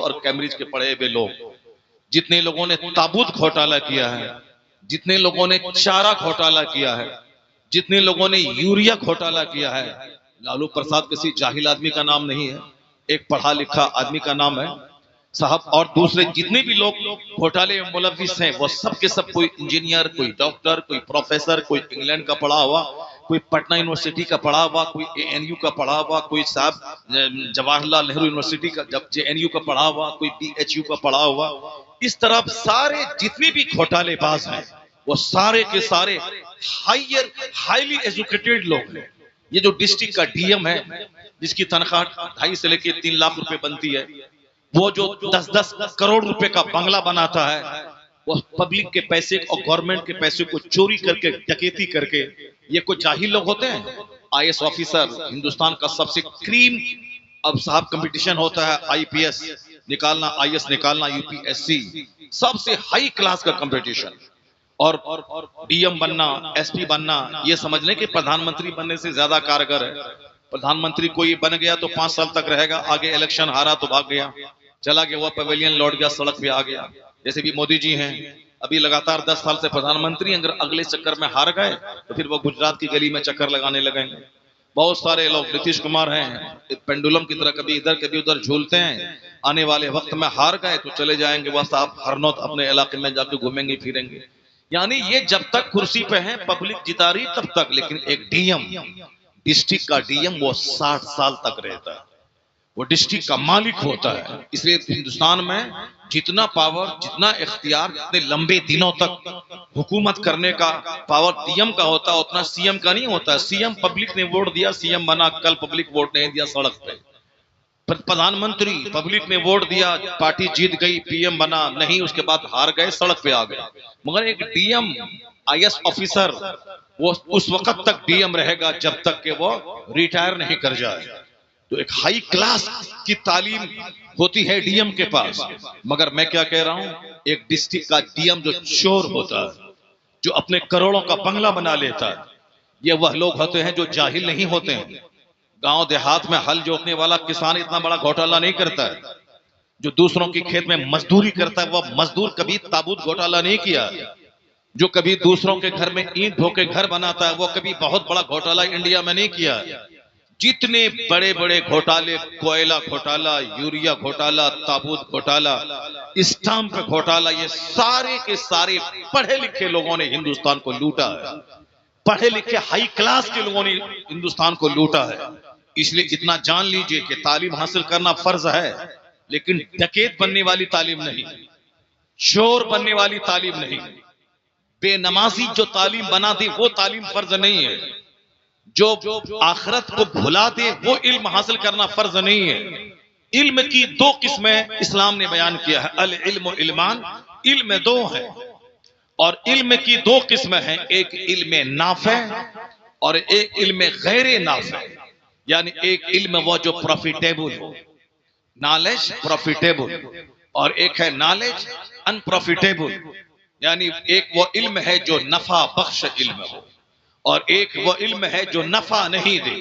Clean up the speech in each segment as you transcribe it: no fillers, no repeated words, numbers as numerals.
اور کیمبرج کے پڑھے ہوئے لوگ، جتنے لوگوں نے تابوت گھوٹالہ کیا ہے، جتنے لوگوں نے چارہ گھوٹالہ کیا ہے، جتنے لوگوں نے یوریا گھوٹالہ کیا ہے، لالو پرساد کسی جاہل آدمی کا نام نہیں ہے، ایک پڑھا لکھا آدمی کا نام ہے صاحب. اور دوسرے جتنے بھی لوگ گھوٹالے میں ملوث ہیں وہ سب کے سب کوئی انجینئر، کوئی ڈاکٹر، کوئی پروفیسر، کوئی انگلینڈ کا پڑھا ہوا، کوئی پٹنہ یونیورسٹی کا پڑھا ہوا، کوئی ANU کا پڑھا ہوا، کوئی صاحب جواہر لال نہرو یونیورسٹی کا JNU کا پڑھا ہوا، کوئی BHU کا پڑھا ہوا. اس طرح سارے جتنے بھی گھوٹالے باز ہیں وہ سارے کے سارے ہائیلی ایجوکیٹڈ لوگ ہیں. یہ جو ڈسٹرکٹ کا DM ہے جس کی تنخواہ 2.5 سے لے کے 3 لاکھ روپے بنتی ہے، وہ جو 10 کروڑ روپے کا بنگلہ بناتا ہے، وہ پبلک کے پیسے اور گورنمنٹ کے پیسے کو چوری کر کے ڈکیتی کر کے، یہ کوئی جاہل لوگ ہوتے ہیں؟ IAS آفیسر ہندوستان کا سب سے کریم اب صاحب کمپٹیشن ہوتا ہے، IPS نکالنا، IAS نکالنا، UPSC سب سے ہائی کلاس کا کمپٹیشن. اور DM بننا، SP بننا، یہ سمجھ لیں کہ پردھان منتری بننے سے زیادہ کارگر ہے. پردھان منتری کوئی بن گیا تو 5 سال تک رہے گا، آگے الیکشن ہارا تو بھاگ گیا، چلا گیا، وہ پیویلین لوٹ گیا، سڑک پہ آ گیا. جیسے بھی مودی جی ہیں، ابھی لگاتار 10 سال سے پردھان منتری، اگر اگلے چکر میں ہار گئے تو پھر وہ گجرات کی گلی میں چکر لگانے لگیں گے. بہت سارے لوگ، نتیش کمار ہیں، پینڈولم کی طرح کبھی ادھر کبھی ادھر جھولتے ہیں، آنے والے وقت میں ہار گئے تو چلے جائیں گے وہ صاحب ہرنوت اپنے علاقے میں جا کے گھومیں گے پھریں گے. یعنی یہ جب تک کرسی پہ ہیں پبلک جتا رہی تب تک، لیکن ایک DM ڈسٹرکٹ کا DM وہ 60 سال تک رہتا ہے، وہ ڈسٹرکٹ کا مالک ہوتا ہے. اس لیے ہندوستان میں جتنا پاور، جتنا اختیار، جتنے لمبے دنوں تک حکومت کرنے کا پاور DM کا ہوتا ہے اتنا CM کا نہیں ہوتا ہے. CM پبلک نے ووٹ دیا، CM بنا، کل پبلک ووٹ نہیں دیا سڑک پہ. پردھان منتری پبلک نے ووٹ دیا، پارٹی جیت گئی، PM بنا، نہیں اس کے بعد ہار گئے، سڑک پہ آ گئے. مگر ایک DM IAS آفیسر وہ اس وقت تک DM رہے گا جب تک کہ وہ ریٹائر نہیں کر جائے. تو ایک ہائی کلاس کی تعلیم ہوتی ہے DM کے پاس. مگر میں کیا کہہ رہا ہوں، ایک ڈسٹرکٹ کا DM جو چور ہوتا ہے، جو اپنے کروڑوں کا بنگلہ بنا لیتا ہے، یہ وہ لوگ ہوتے ہیں جو جاہل نہیں ہوتے ہیں. گاؤں دیہات میں ہل جوتنے والا کسان اتنا بڑا گھوٹالہ نہیں کرتا ہے. جو دوسروں کی کھیت میں مزدوری کرتا ہے وہ مزدور کبھی تابوت گھوٹالہ نہیں کیا. جو کبھی دوسروں کے گھر میں اینٹ ڈھو کے گھر بناتا ہے وہ کبھی بہت بڑا گھوٹالہ انڈیا میں نہیں کیا. جتنے بڑے بڑے گھوٹالے، کوئلہ گھوٹالہ، یوریا گھوٹالہ، تابوت گھوٹالہ، اسٹامپ گھوٹالہ، یہ سارے کے سارے پڑھے لکھے لوگوں نے ہندوستان کو لوٹا ہے. پڑھے لکھے ہائی کلاس کے لوگوں نے ہندوستان کو لوٹا ہے. اس لیے اتنا جان لیجئے کہ تعلیم حاصل کرنا فرض ہے، لیکن ڈکیت بننے والی تعلیم نہیں، چور بننے والی تعلیم نہیں، بے نمازی جو تعلیم بنا دی وہ تعلیم فرض نہیں ہے، جو آخرت کو بھلا دے وہ علم حاصل کرنا فرض نہیں ہے. علم کی 2 قسمیں اسلام نے بیان کیا ہے، العلم و علمان، علم 2 ہے. اور علم کی 2 قسمیں ہیں، ایک علم نافع اور ایک علم غیر نافع. یعنی ایک علم وہ جو پروفیٹیبل ہو، نالج پروفیٹیبل، اور ایک ہے نالج ان پروفیٹیبل. یعنی ایک وہ علم ہے جو نفع بخش علم ہو، اور ایک وہ علم ہے جو نفع نہیں دے.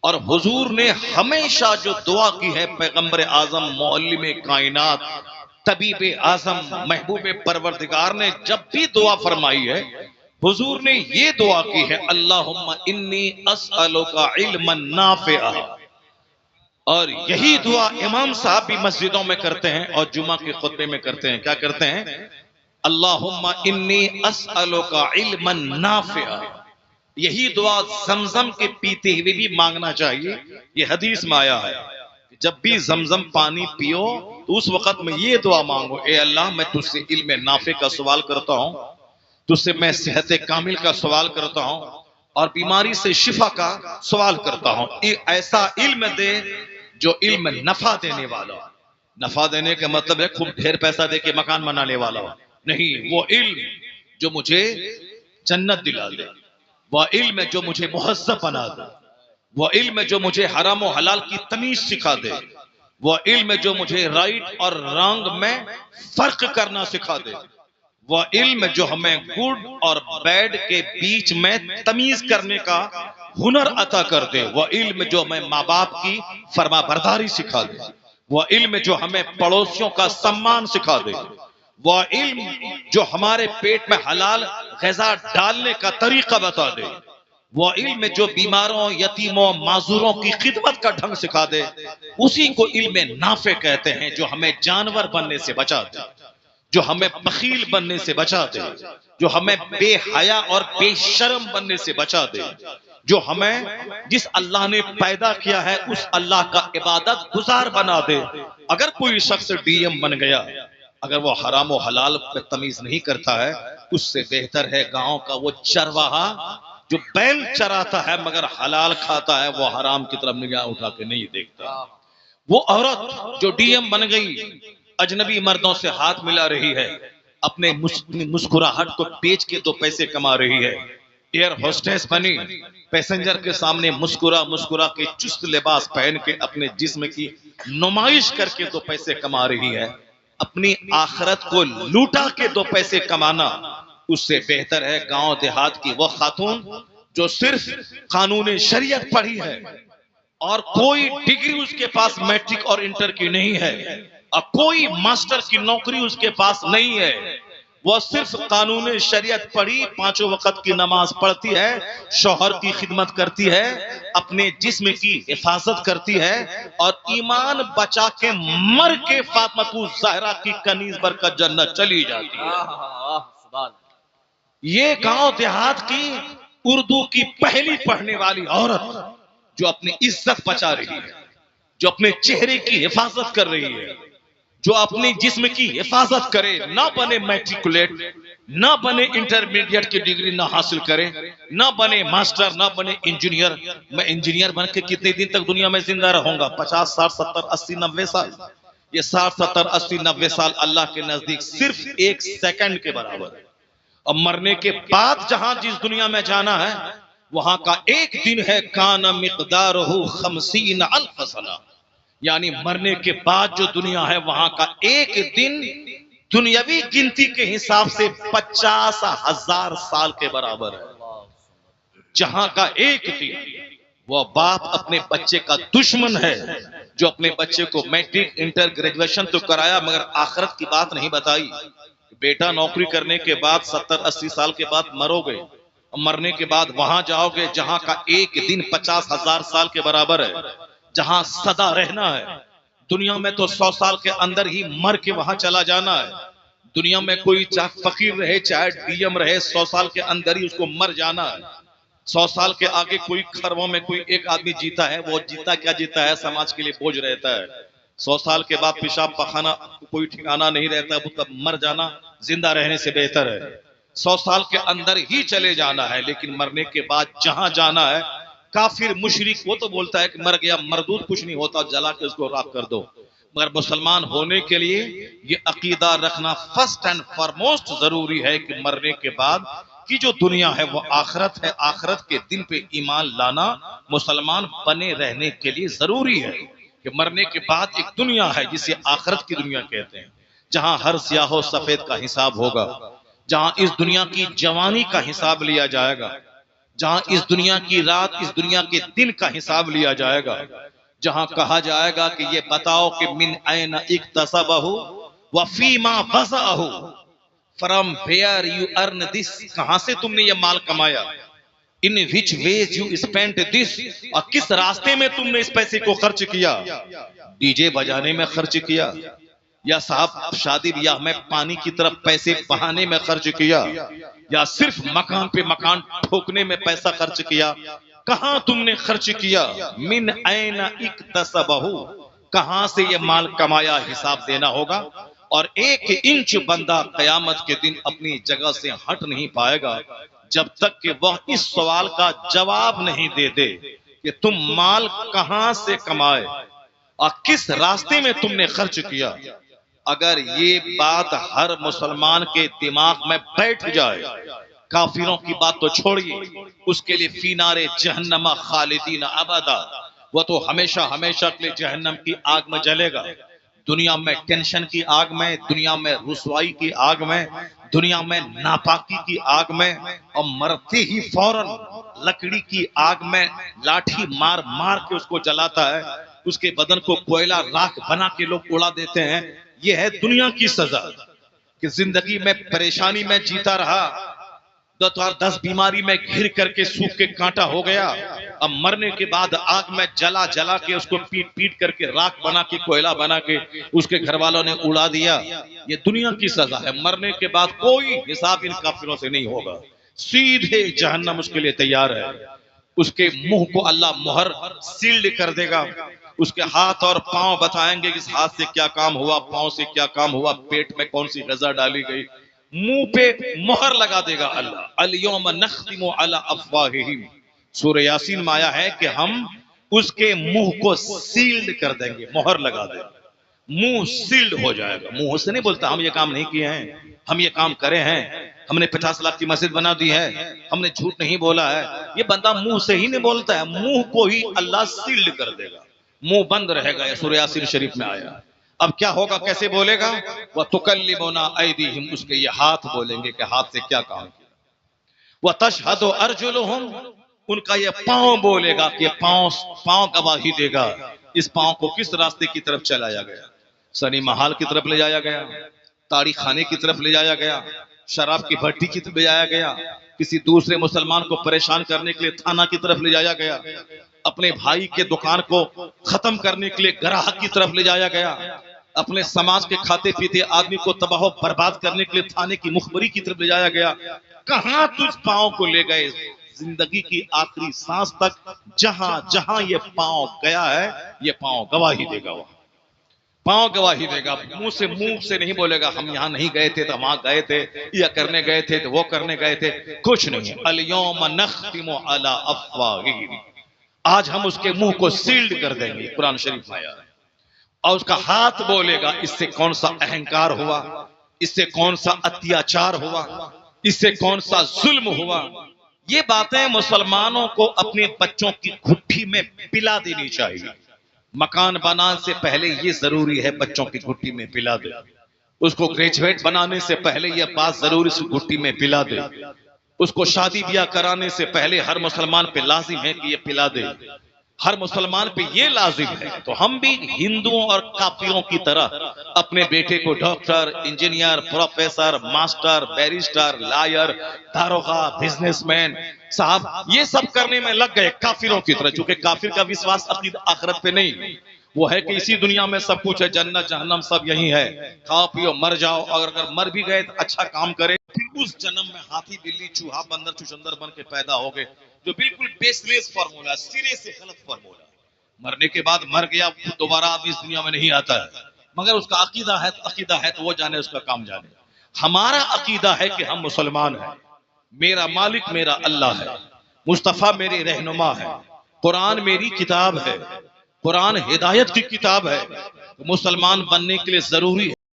اور حضور نے ہمیشہ جو دعا کی ہے، پیغمبر اعظم، معلم کائنات، طبیب اعظم، محبوب پروردگار نے جب بھی دعا فرمائی ہے، حضور نے یہ دعا کی ہے، اللہم انی اسألک علما نافعا. اور یہی دعا امام صاحب بھی مسجدوں میں کرتے ہیں اور جمعہ کے خطبے میں کرتے ہیں. کیا کرتے ہیں؟ اللہم انی اسألک علما نافعا. یہی دعا زمزم کے پیتے ہوئے بھی مانگنا چاہیے. یہ حدیث میں آیا ہے، جب بھی زمزم پانی پیو تو اس وقت میں یہ دعا مانگو، اے اللہ میں تجھ سے علم نافع کا سوال کرتا ہوں، تجھ سے میں صحت کامل کا سوال کرتا ہوں، اور بیماری سے شفا کا سوال کرتا ہوں. ایسا علم دے جو علم نفع دینے والا. نفع دینے کا مطلب ہے خوب ڈھیر پیسہ دے کے مکان بنانے والا نہیں، وہ علم جو مجھے جنت دلا دے، وہ علم جو مجھے مہذب بنا دے، وہ علم جو مجھے حرام و حلال کی تمیز سکھا دے، وہ علم جو مجھے رائٹ اور رانگ میں فرق کرنا سکھا دے، وہ علم جو ہمیں گڈ اور بیڈ کے بیچ میں تمیز کرنے کا ہنر عطا کر دے، وہ علم جو ہمیں ماں باپ کی فرما برداری سکھا دے، وہ علم جو ہمیں پڑوسیوں کا سمان سکھا دے، وہ علم جو ہمارے پیٹ میں حلال غذا ڈالنے کا طریقہ بتا دے، وہ علم جو بیماروں، یتیموں، معذوروں کی خدمت کا ڈھنگ سکھا دے، اسی کو علم نافع کہتے ہیں، جو ہمیں جانور بننے سے بچا دے، جو ہمیں بخیل بننے سے بچا دے، جو ہمیں بے حیا اور بے شرم بننے سے بچا دے، جو ہمیں جس اللہ نے پیدا کیا ہے اس اللہ کا عبادت گزار بنا دے۔ اگر کوئی شخص ڈی ایم بن گیا، اگر وہ حرام و حلال پہ تمیز نہیں کرتا ہے، اس سے بہتر ہے گاؤں کا وہ چرواہا جو بیل چراتا ہے مگر حلال کھاتا ہے، وہ حرام کی طرف نگاہ اٹھا کے نہیں دیکھتا۔ وہ عورت جو ڈی ایم بن گئی، اجنبی مردوں سے ہاتھ ملا رہی ہے، اپنے مسکراہٹ کو بیچ کے دو پیسے کما رہی ہے، ایئر ہوسٹس بنی، پیسنجر کے سامنے مسکرا کے چست لباس پہن کے اپنے جسم کی نمائش کر کے دو پیسے کما رہی ہے، اپنی آخرت کو لوٹا کے دو پیسے کمانا، اس سے بہتر ہے گاؤں دیہات کی وہ خاتون جو صرف قانون شریعت پڑھی ہے اور کوئی ڈگری اس کے پاس میٹرک اور انٹر کی نہیں ہے، اور کوئی ماسٹر کی نوکری اس کے پاس نہیں ہے، وہ صرف قانون شریعت پڑھی، پانچوں وقت کی نماز پڑھتی ہے، شوہر کی خدمت کرتی ہے، اپنے جسم کی حفاظت کرتی ہے، اور ایمان بچا کے مر کے فاطمہ الزہرا کی کنیز برکت جنت چلی جاتی ہے۔ یہ گاؤں دیہات کی اردو کی پہلی پڑھنے والی عورت جو اپنی عزت بچا رہی ہے، جو اپنے چہرے کی حفاظت کر رہی ہے، جو اپنی جسم کی حفاظت کرے، نہ بنے میٹریکولیٹ، نہ بنے انٹرمیڈیٹ کی ڈگری نہ حاصل کرے، نہ بنے ماسٹر، نہ بنے انجینئر۔ میں انجینئر بن کے کتنے دن تک دنیا میں زندہ رہوں گا؟ 50، 60، 70، 80، 90 سال؟ یہ 60، 70، 80، 90 سال اللہ کے نزدیک صرف ایک سیکنڈ کے برابر ہے، اور مرنے کے بعد جہاں جس دنیا میں جانا ہے وہاں کا ایک دن ہے کان مقدارہ 50,000 سنہ، یعنی مرنے کے بعد جو دنیا ہے وہاں کا ایک دن دنیاوی گنتی کے حساب سے 50,000 سال کے برابر ہے۔ جہاں کا ایک دن، وہ باپ اپنے بچے کا دشمن ہے جو اپنے بچے کو میٹرک انٹر گریجویشن تو کرایا مگر آخرت کی بات نہیں بتائی۔ بیٹا نوکری کرنے کے بعد 70، 80 سال کے بعد مرو گے، مرنے کے بعد وہاں جاؤ گے جہاں کا ایک دن 50,000 سال کے برابر ہے، جہاں سدا رہنا ہے۔ دنیا میں تو 100 سال کے اندر ہی مر کے وہاں چلا جانا ہے۔ دنیا میں کوئی چاہے فقیر رہے چاہے ڈی ایم رہے، 100 سال کے اندر ہی اس کو مر جانا ہے۔ 100 سال کے آگے کوئی خربوں میں کوئی ایک آدمی جیتا ہے، وہ جیتا کیا جیتا ہے، سماج کے لیے بوجھ رہتا ہے۔ 100 سال کے بعد پیشاب پخانا کوئی ٹھکانہ نہیں رہتا، وہ تب مر جانا زندہ رہنے سے بہتر ہے۔ 100 سال کے اندر ہی چلے جانا ہے، لیکن مرنے کے بعد جہاں جانا ہے، کافر مشرک وہ تو بولتا ہے کہ مر گیا، مردود کچھ نہیں ہوتا، جلا کے اس کو راکھ کر دو، مگر مسلمان ہونے کے لیے یہ عقیدہ رکھنا فرسٹ اینڈ فارموسٹ ضروری ہے کہ مرنے کے بعد کی جو دنیا ہے وہ آخرت ہے، آخرت کے دن پہ ایمان لانا مسلمان بنے رہنے کے لیے ضروری ہے، کہ مرنے کے بعد ایک دنیا ہے جسے آخرت کی دنیا کہتے ہیں، جہاں ہر سیاہ و سفید کا حساب ہوگا، جہاں اس دنیا کی جوانی کا حساب لیا جائے گا، جہاں اس دنیا کی رات، اس دنیا کے دن کا حساب لیا جائے گا، جہاں کہا جائے گا کہ یہ بتاؤ کہ من این اکتسبہ وفیما وضعہ، from where you earn this, کہاں سے تم نے یہ مال کمایا، ان وچ ویز یو اسپینٹ دس، اور کس راستے میں تم نے اس پیسے کو خرچ کیا، ڈی جے بجانے میں خرچ کیا، یا صاحب شادی بیاہ میں پانی کی طرف پیسے بہانے میں خرچ کیا، یا صرف مکان پہ مکان ٹھوکنے میں پیسہ خرچ کیا، کہاں تم نے خرچ کیا، من این اکتسبہ، کہاں سے یہ مال کمایا، حساب دینا ہوگا، اور ایک انچ بندہ قیامت کے دن اپنی جگہ سے ہٹ نہیں پائے گا جب تک کہ وہ اس سوال کا جواب نہیں دے دے کہ تم مال کہاں سے کمائے اور کس راستے میں تم نے خرچ کیا۔ اگر یہ بات ہر مسلمان کے دماغ میں بیٹھ جائے، کافروں کی بات تو چھوڑیے، اس کے لیے فی نار جہنم خالدین ابدا، وہ تو ہمیشہ ہمیشہ کے لیے جہنم کی آگ میں جلے گا۔ دنیا میں ٹینشن کی آگ میں، دنیا میں رسوائی کی آگ میں، دنیا میں ناپاکی کی آگ میں، اور مرتے ہی فوراً لکڑی کی آگ میں لاٹھی مار مار کے اس کو جلاتا ہے۔ اس کے بدن کو کوئلہ راکھ بنا کے لوگ اڑا دیتے ہیں. یہ ہے دنیا کی سزا کہ زندگی میں پریشانی میں جیتا رہا، 10 بیماری میں گھر کر کے سوکھ کے کانٹا ہو گیا، اب مرنے کے بعد آگ میں جلا جلا کے اس کو پیٹ پیٹ کر کے راکھ بنا کے کوئلہ بنا کے اس کے گھر والوں نے اڑا دیا. یہ دنیا کی سزا ہے. مرنے کے بعد کوئی حساب ان کافروں سے نہیں ہوگا، سیدھے جہنم اس کے لیے تیار ہے. اس کے منہ کو اللہ مہر سیلڈ کر دے گا، اس کے ہاتھ اور پاؤں بتائیں گے اس ہاتھ سے کیا کام ہوا، پاؤں سے کیا کام ہوا، پیٹ میں کون سی غذا ڈالی گئی. منہ پہ مہر لگا دے گا اللہ. الیوم نختم علی افواہہم، سورہ یاسین میں آیا ہے کہ ہم اس کے منہ کو سیلڈ کر دیں گے، مہر لگا دیں گے. منہ سیلڈ ہو جائے گا. منہ سے نہیں بولتا ہم یہ کام نہیں کیے ہیں، ہم یہ کام کرے ہیں، ہم نے 50 لاکھ کی مسجد بنا دی ہے، ہم نے جھوٹ نہیں بولا ہے. یہ بندہ منہ سے ہی نہیں بولتا ہے، منہ کو ہی اللہ سیلڈ کر دے گا، منہ بند رہے گا. یہ سورہ یاسین شریف میں آیا. اب کیا ہوگا، کیسے بولے گا؟ وَتُكَلِّمُنَا أَيْدِيهِمْ، اس کے یہ ہاتھ بولیں گے کہ ہاتھ سے کیا کام کیا. وَتَشْهَدُ أَرْجُلُهُمْ، ان کا یہ پاؤں بولے گا کہ پاؤں گواہی دے گا. اس پاؤں کو کس راستے کی طرف چلایا گیا؟ سنیما ہال کی طرف لے جایا گیا، تاڑی خانے کی طرف لے جایا گیا، شراب کی بھٹی کی طرف لے جایا گیا، کسی دوسرے مسلمان کو پریشان کرنے کے لیے تھانہ کی طرف لے جایا گیا، اپنے بھائی کے دکان کو ختم کرنے کے لیے گراہک کی طرف لے جایا گیا، اپنے سماج کے کھاتے پیتے آدمی کو تباہ و برباد کرنے کے لیے تھانے کی مخبری کی طرف لے جایا گیا. کہاں تجھ پاؤں کو لے گئے؟ زندگی کی آخری سانس تک جہاں جہاں یہ پاؤں گیا ہے، یہ پاؤں گواہی دے گا. وہاں پاؤں گواہی دے گا. منہ سے نہیں بولے گا ہم یہاں نہیں گئے تھے تو وہاں گئے تھے، یا کرنے گئے تھے تو وہ کرنے گئے تھے، کچھ نہیں. الیوم نختم علی افواہہم، آج ہم اس کے منہ کو سیلڈ کر دیں گے. قرآن شریف آیا. اور اس کا ہاتھ بولے گا اس سے کون سا اہنکار ہوا، اس سے کون سا اتیاچار ہوا، اس سے کون سا ظلم ہوا. یہ باتیں مسلمانوں کو اپنے بچوں کی گھٹی میں پلا دینی چاہیے. مکان بنانے سے پہلے یہ ضروری ہے بچوں کی گھٹی میں پلا دے. اس کو گریجویٹ بنانے سے پہلے یہ بات ضروری سے گھٹی میں پلا دے. اس کو شادی بیاہ کرانے سے پہلے ہر مسلمان پہ لازم ہے کہ یہ پلا دے. ہر مسلمان پہ یہ لازم ہے. تو ہم بھی ہندوؤں اور کافروں کی طرح اپنے بیٹے کو doctor, engineer, professor, master, barrister, lawyer, داروغہ، بزنس مین صاحب یہ سب کرنے میں لگ گئے کافروں کی طرح. چونکہ کافر کا وشواس آخرت پہ نہیں، وہ ہے کہ اسی دنیا میں سب کچھ ہے، جنت جہنم سب یہی ہے، کھاؤ پیو مر جاؤ، اور اگر مر بھی گئے تو اچھا کام کرے. پھر اس جنم میں ہاتھی بلی چوہا بندر چشندر بن کے پیدا ہو گئے، جو بالکل بیس لیس فارمولا، سرے سے غلط فارمولا. مرنے کے بعد مر گیا، دوبارہ اب اس دنیا میں نہیں آتا ہے. مگر اس کا عقیدہ ہے تو وہ جانے، اس کا کام جانے. ہمارا عقیدہ ہے کہ ہم مسلمان ہیں، میرا مالک میرا اللہ ہے، مصطفیٰ میرے رہنما ہے، قرآن میری کتاب ہے، قرآن ہدایت کی کتاب ہے. مسلمان بننے کے لیے ضروری ہے